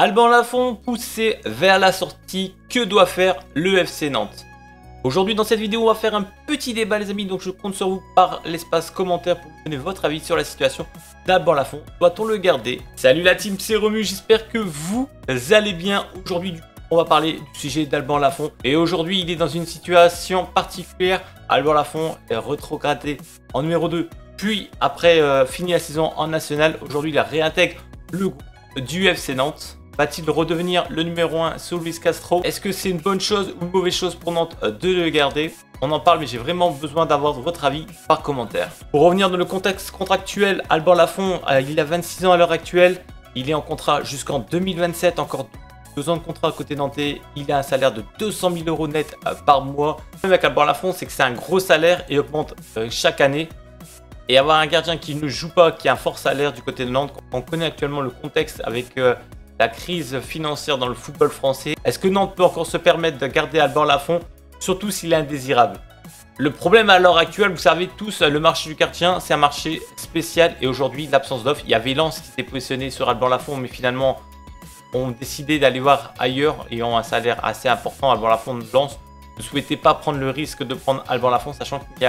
Alban Lafont poussé vers la sortie, que doit faire le FC Nantes? Aujourd'hui dans cette vidéo on va faire un petit débat les amis, donc je compte sur vous par l'espace commentaire pour vous donner votre avis sur la situation d'Alban Lafont. Doit-on le garder? Salut la team, c'est Remu, j'espère que vous allez bien. Aujourd'hui on va parler du sujet d'Alban Lafont et aujourd'hui il est dans une situation particulière. Alban Lafont est rétrogradé en numéro 2, puis après fini la saison en national, aujourd'hui il réintègre le groupe du FC Nantes. Va-t-il redevenir le numéro 1 sous Luis Castro? Est-ce que c'est une bonne chose ou une mauvaise chose pour Nantes de le garder? On en parle, mais j'ai vraiment besoin d'avoir votre avis par commentaire. Pour revenir dans le contexte contractuel, Alban Lafont, il a 26 ans à l'heure actuelle. Il est en contrat jusqu'en 2027, encore 2 ans de contrat à côté nantais. Il a un salaire de 200 000 € net par mois. Le problème avec Alban Lafont, c'est que c'est un gros salaire et augmente chaque année. Et avoir un gardien qui ne joue pas, qui a un fort salaire du côté de Nantes, on connaît actuellement le contexte avec la crise financière dans le football français. Est-ce que Nantes peut encore se permettre de garder Alban Lafont, surtout s'il est indésirable? Le problème à l'heure actuelle, vous savez tous, le marché du gardien, c'est un marché spécial et aujourd'hui, l'absence d'offre. Il y avait Lens qui s'était positionné sur Alban Lafont, mais finalement, ont décidé d'aller voir ailleurs et ont un salaire assez important. Alban Lafont de Lens ne souhaitait pas prendre le risque de prendre Alban Lafont, sachant qu'il y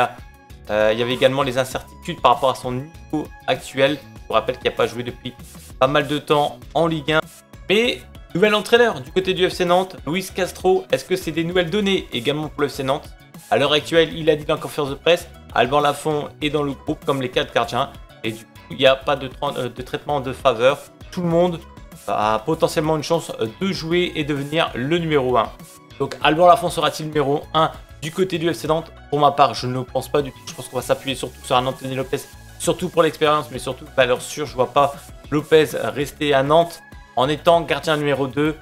avait également les incertitudes par rapport à son niveau actuel. Je vous rappelle qu'il n'a pas joué depuis pas mal de temps en Ligue 1. Mais nouvel entraîneur du côté du FC Nantes, Luis Castro. Est-ce que c'est des nouvelles données également pour le FC Nantes? À l'heure actuelle, il a dit dans la conférence de presse, Alban Lafont est dans le groupe comme les 4 gardiens. Et du coup, il n'y a pas de traitement de faveur. Tout le monde a potentiellement une chance de jouer et devenir le numéro 1. Donc Alban Lafont sera-t-il numéro 1 du côté du FC Nantes? Pour ma part, je ne pense pas du tout. Je pense qu'on va s'appuyer surtout sur un Anthony Lopez, surtout pour l'expérience, mais surtout valeur sûre. Je ne vois pas Lopez rester à Nantes en étant gardien numéro 2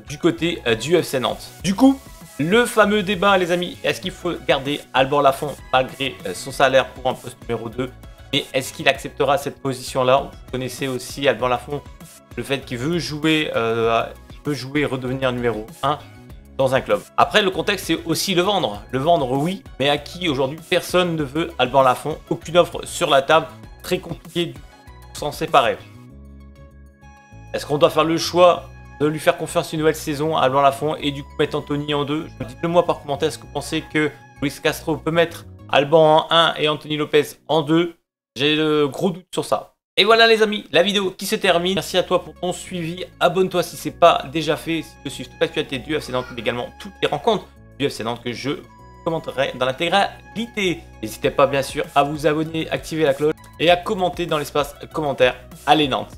du côté du FC Nantes. Du coup, le fameux débat les amis, est-ce qu'il faut garder Alban Lafont malgré son salaire pour un poste numéro 2? Mais est-ce qu'il acceptera cette position-là? Vous connaissez aussi Alban Lafont, le fait qu'il veut jouer et redevenir numéro 1 dans un club. Après, le contexte, c'est aussi le vendre. Le vendre, oui, mais à qui aujourd'hui? Personne ne veut Alban Lafont. Aucune offre sur la table. Très compliqué de s'en séparer. Est-ce qu'on doit faire le choix de lui faire confiance une nouvelle saison à Alban Lafont et du coup mettre Anthony en 2? Dites-le moi par commentaire. Est-ce que vous pensez que Luis Castro peut mettre Alban en 1 et Anthony Lopez en 2? J'ai de gros doutes sur ça. Et voilà les amis, la vidéo qui se termine. Merci à toi pour ton suivi. Abonne-toi si ce n'est pas déjà fait. Si tu veux suivre toute l'actualité du FC Nantes, mais également toutes les rencontres du FC Nantes que je commenterai dans l'intégralité. N'hésitez pas bien sûr à vous abonner, activer la cloche et à commenter dans l'espace commentaire. Allez Nantes!